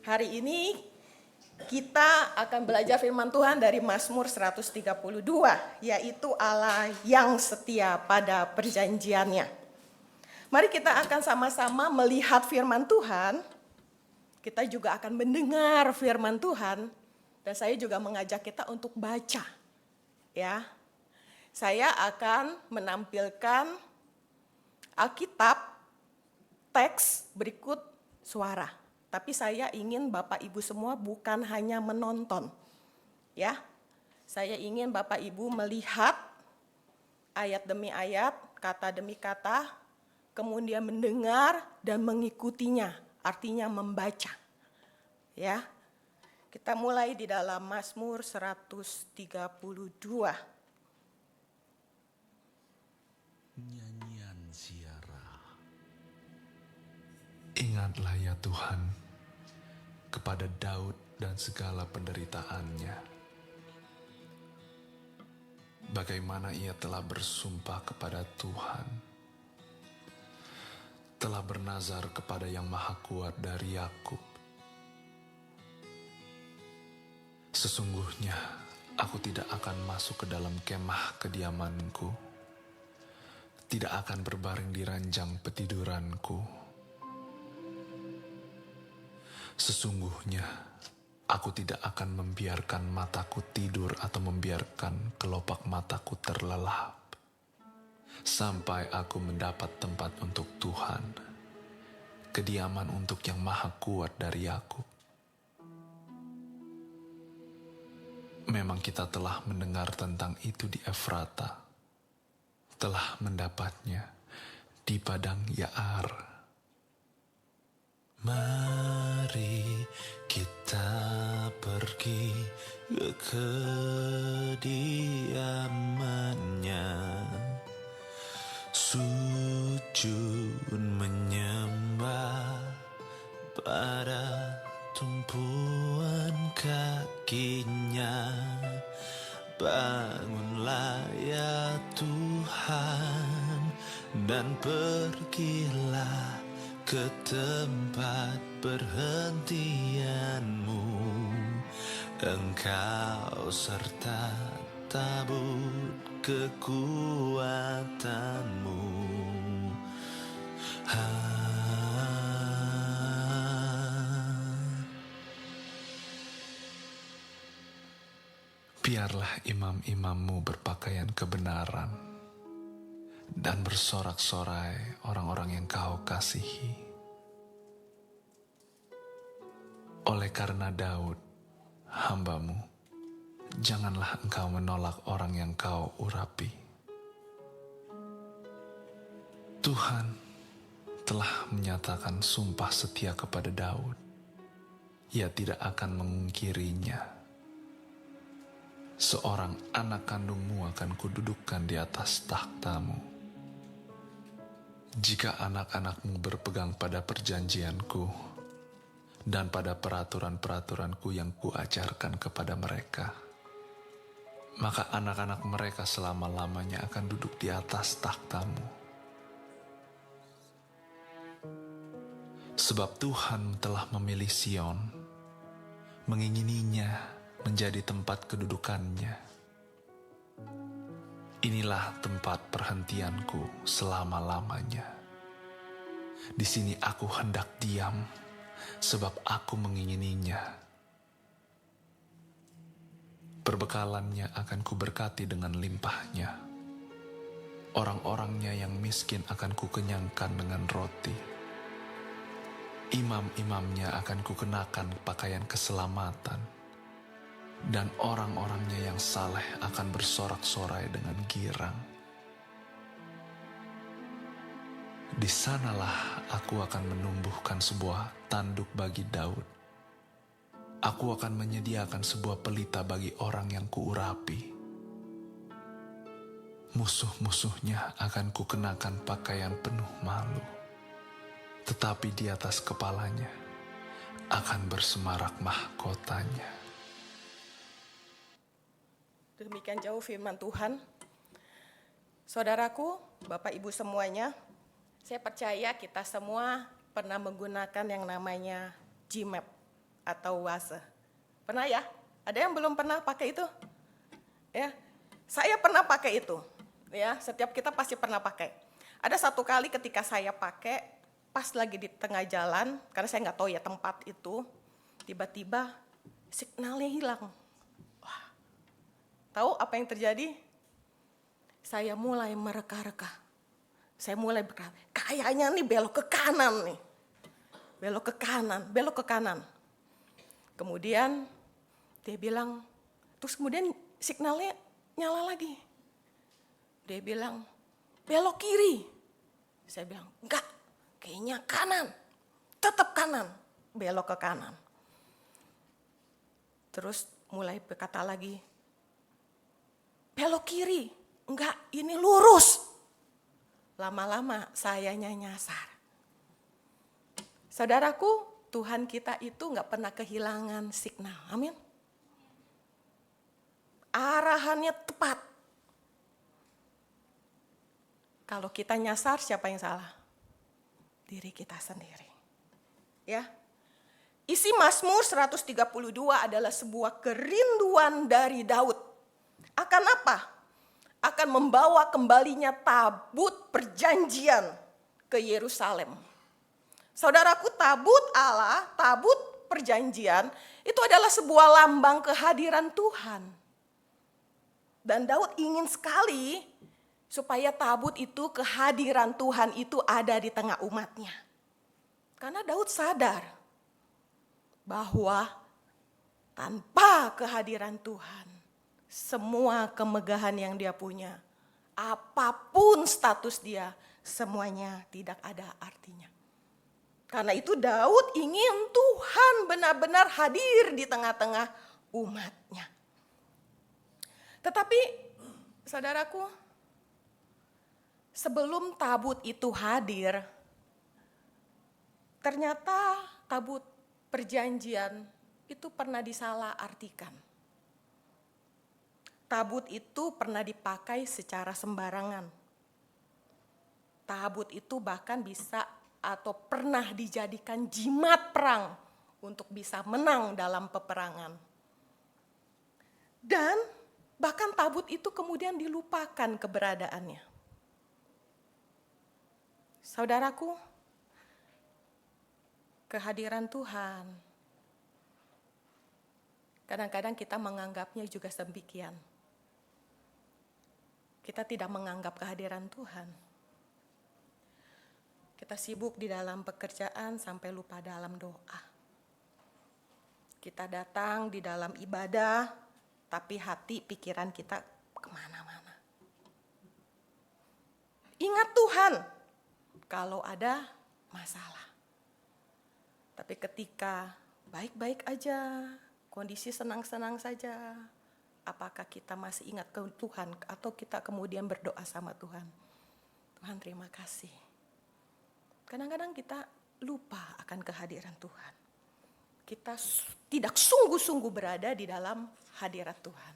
Hari ini kita akan belajar firman Tuhan dari Mazmur 132, yaitu Allah yang setia pada perjanjiannya. Mari kita akan sama-sama melihat firman Tuhan. Kita juga akan mendengar firman Tuhan, dan saya juga mengajak kita untuk baca. Ya, saya akan menampilkan Alkitab teks berikut suara. Tapi saya ingin Bapak Ibu semua bukan hanya menonton. Ya. Saya ingin Bapak Ibu melihat ayat demi ayat, kata demi kata, kemudian mendengar dan mengikutinya, artinya membaca. Ya. Kita mulai di dalam Mazmur 132. Nyanyian ziarah. Ingatlah ya Tuhan kepada Daud dan segala penderitaannya. Bagaimana ia telah bersumpah kepada Tuhan, telah bernazar kepada Yang Maha Kuat dari Yakub. Sesungguhnya aku tidak akan masuk ke dalam kemah kediamanku, tidak akan berbaring di ranjang petiduranku. Sesungguhnya aku tidak akan membiarkan mataku tidur atau membiarkan kelopak mataku terlelap, sampai aku mendapat tempat untuk Tuhan, kediaman untuk Yang Maha Kuat dari Yakub. Memang kita telah mendengar tentang itu di Efrata, telah mendapatnya di padang Yaar. Mari kita pergi ke kediamannya, sujud menyembah pada tumpuan kakinya. Bangunlah ya Tuhan dan pergilah ke tempat perhentianmu. Engkau serta tabut kekuatanmu. Biarlah imam-imammu berpakaian kebenaran dan bersorak-sorai orang-orang yang kau kasihi. Oleh karena Daud, hambamu, janganlah engkau menolak orang yang kau urapi. Tuhan telah menyatakan sumpah setia kepada Daud. Ia tidak akan mengingkirinya. Seorang anak kandungmu akan kududukkan di atas takhtamu. Jika anak-anakmu berpegang pada perjanjianku dan pada peraturan-peraturanku yang kuajarkan kepada mereka, maka anak-anak mereka selama-lamanya akan duduk di atas takhtamu. Sebab Tuhan telah memilih Sion, mengingininya menjadi tempat kedudukannya. Inilah tempat perhentianku selama-lamanya. Di sini aku hendak diam, sebab aku mengingininya. Perbekalannya akan kuberkati dengan limpahnya. Orang-orangnya yang miskin akan kukenyangkan dengan roti. Imam-imamnya akan kukenakan pakaian keselamatan, dan orang-orangnya yang saleh akan bersorak-sorai dengan girang. Di sanalah aku akan menumbuhkan sebuah tanduk bagi Daud. Aku akan menyediakan sebuah pelita bagi orang yang kuurapi. Musuh-musuhnya akan kukenakan pakaian penuh malu, tetapi di atas kepalanya akan bersemarak mahkotanya. Demikian jauh firman Tuhan. Saudaraku, Bapak Ibu semuanya, saya percaya kita semua pernah menggunakan yang namanya Gmap atau wase. Pernah ya? Ada yang belum pernah pakai itu? Ya, saya pernah pakai itu. Ya, setiap kita pasti pernah pakai. Ada satu kali ketika saya pakai, pas lagi di tengah jalan, karena saya nggak tahu ya tempat itu, tiba-tiba signalnya hilang. Wah, tahu apa yang terjadi? Saya mulai mereka-reka. Saya mulai berkata, kayaknya nih belok ke kanan nih. Belok ke kanan. Kemudian dia bilang, terus kemudian signalnya nyala lagi. Dia bilang, belok kiri. Saya bilang, enggak, kayaknya kanan. Tetap kanan, belok ke kanan. Terus mulai berkata lagi, belok kiri. Enggak, ini lurus. Lama-lama sayanya nyasar. Saudaraku, Tuhan kita itu enggak pernah kehilangan signal. Amin. Arahannya tepat. Kalau kita nyasar, siapa yang salah? Diri kita sendiri. Ya. Isi Mazmur 132 adalah sebuah kerinduan dari Daud. Akan apa? Akan membawa kembalinya tabut perjanjian ke Yerusalem. Saudaraku, tabut Allah, tabut perjanjian, itu adalah sebuah lambang kehadiran Tuhan. Dan Daud ingin sekali supaya tabut itu, kehadiran Tuhan itu ada di tengah umatnya. Karena Daud sadar bahwa tanpa kehadiran Tuhan, semua kemegahan yang dia punya, apapun status dia, semuanya tidak ada artinya. Karena itu Daud ingin Tuhan benar-benar hadir di tengah-tengah umatnya. Tetapi saudaraku, sebelum tabut itu hadir, ternyata tabut perjanjian itu pernah disalah-artikan. Tabut itu pernah dipakai secara sembarangan. Tabut itu bahkan bisa atau pernah dijadikan jimat perang untuk bisa menang dalam peperangan. Dan bahkan tabut itu kemudian dilupakan keberadaannya. Saudaraku, kehadiran Tuhan, kadang-kadang kita menganggapnya juga demikian. Kita tidak menganggap kehadiran Tuhan. Kita sibuk di dalam pekerjaan sampai lupa dalam doa. Kita datang di dalam ibadah, tapi hati pikiran kita kemana-mana. Ingat Tuhan kalau ada masalah. Tapi ketika baik-baik aja, kondisi senang-senang saja, apakah kita masih ingat ke Tuhan atau kita kemudian berdoa sama Tuhan? Tuhan terima kasih. Kadang-kadang kita lupa akan kehadiran Tuhan. Kita tidak sungguh-sungguh berada di dalam hadirat Tuhan.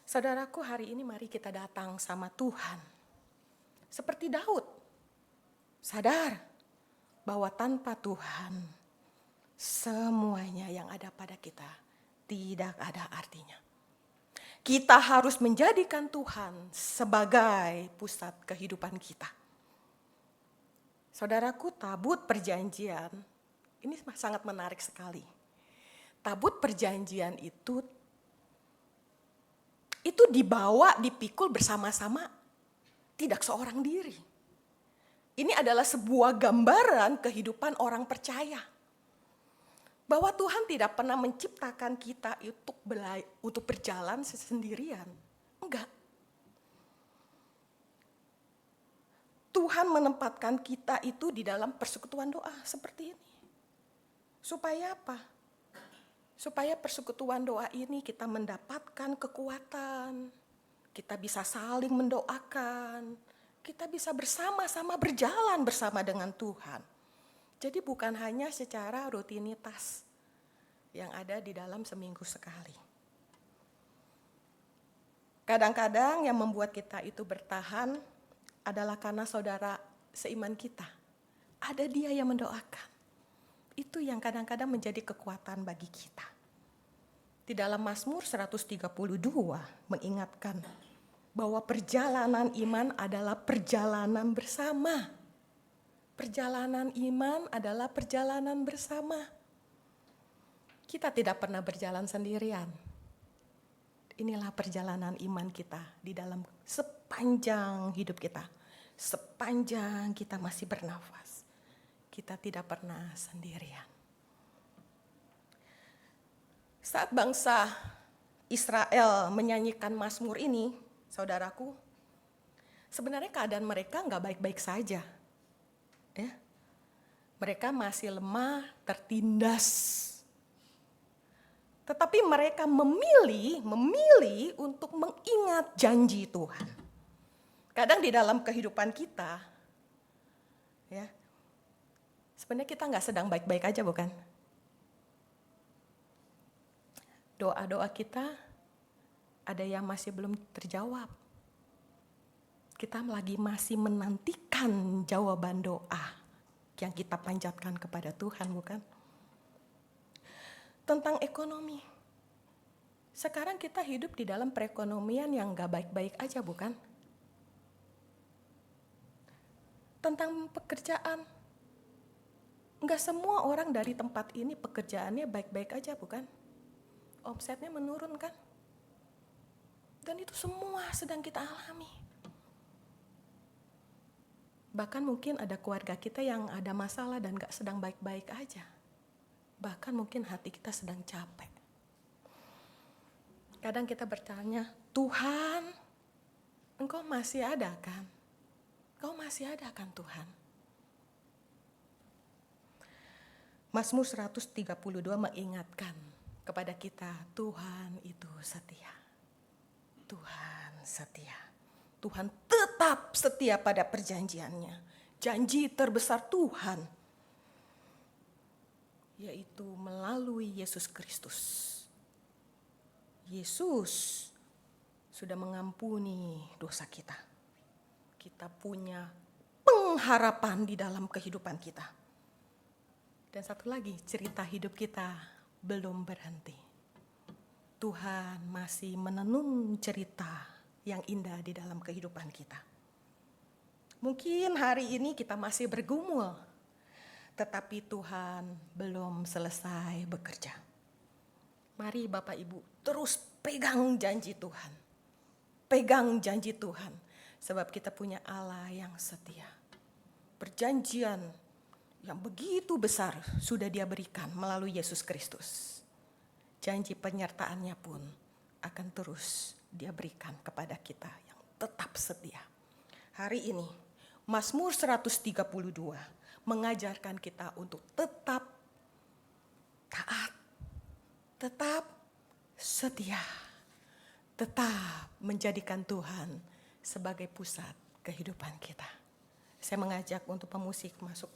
Saudaraku, hari ini mari kita datang sama Tuhan. Seperti Daud, sadar bahwa tanpa Tuhan, semuanya yang ada pada kita tidak ada artinya. Kita harus menjadikan Tuhan sebagai pusat kehidupan kita. Saudaraku, tabut perjanjian, ini sangat menarik sekali. Tabut perjanjian itu dibawa, dipikul bersama-sama, tidak seorang diri. Ini adalah sebuah gambaran kehidupan orang percaya. Bahwa Tuhan tidak pernah menciptakan kita untuk berjalan sendirian. Enggak. Tuhan menempatkan kita itu di dalam persekutuan doa seperti ini. Supaya apa? Supaya persekutuan doa ini kita mendapatkan kekuatan. Kita bisa saling mendoakan. Kita bisa bersama-sama berjalan bersama dengan Tuhan. Jadi bukan hanya secara rutinitas yang ada di dalam seminggu sekali. Kadang-kadang yang membuat kita itu bertahan adalah karena saudara seiman kita. Ada dia yang mendoakan. Itu yang kadang-kadang menjadi kekuatan bagi kita. Di dalam Mazmur 132 mengingatkan bahwa perjalanan iman adalah perjalanan bersama. Perjalanan iman adalah perjalanan bersama. Kita tidak pernah berjalan sendirian. Inilah perjalanan iman kita di dalam sepanjang hidup kita. Sepanjang kita masih bernafas. Kita tidak pernah sendirian. Saat bangsa Israel menyanyikan Mazmur ini, saudaraku, sebenarnya keadaan mereka nggak baik-baik saja. Ya. Mereka masih lemah, tertindas. Tetapi mereka memilih untuk mengingat janji Tuhan. Kadang di dalam kehidupan kita, ya, sebenarnya kita nggak sedang baik-baik aja, bukan? Doa-doa kita ada yang masih belum terjawab. Kita masih menantikan jawaban doa yang kita panjatkan kepada Tuhan, bukan? Tentang ekonomi. Sekarang kita hidup di dalam perekonomian yang gak baik-baik aja, bukan? Tentang pekerjaan. Gak semua orang dari tempat ini pekerjaannya baik-baik aja, bukan? Omsetnya menurun, kan? Dan itu semua sedang kita alami. Bahkan mungkin ada keluarga kita yang ada masalah dan gak sedang baik-baik aja. Bahkan mungkin hati kita sedang capek. Kadang kita bertanya, Tuhan, Engkau masih ada kan? Engkau masih ada kan Tuhan? Mazmur 132 mengingatkan kepada kita, Tuhan itu setia. Tuhan setia. Tuhan tetap setia pada perjanjiannya. Janji terbesar Tuhan, yaitu melalui Yesus Kristus. Yesus sudah mengampuni dosa kita. Kita punya pengharapan di dalam kehidupan kita. Dan satu lagi, cerita hidup kita belum berhenti. Tuhan masih menenun cerita yang indah di dalam kehidupan kita. Mungkin hari ini kita masih bergumul, tetapi Tuhan belum selesai bekerja. Mari Bapak Ibu terus pegang janji Tuhan. Pegang janji Tuhan, sebab kita punya Allah yang setia. Perjanjian yang begitu besar sudah Dia berikan melalui Yesus Kristus. Janji penyertaannya pun akan terus Dia berikan kepada kita yang tetap setia. Hari ini Mazmur 132 mengajarkan kita untuk tetap taat, tetap setia, tetap menjadikan Tuhan sebagai pusat kehidupan kita. Saya mengajak untuk pemusik masuk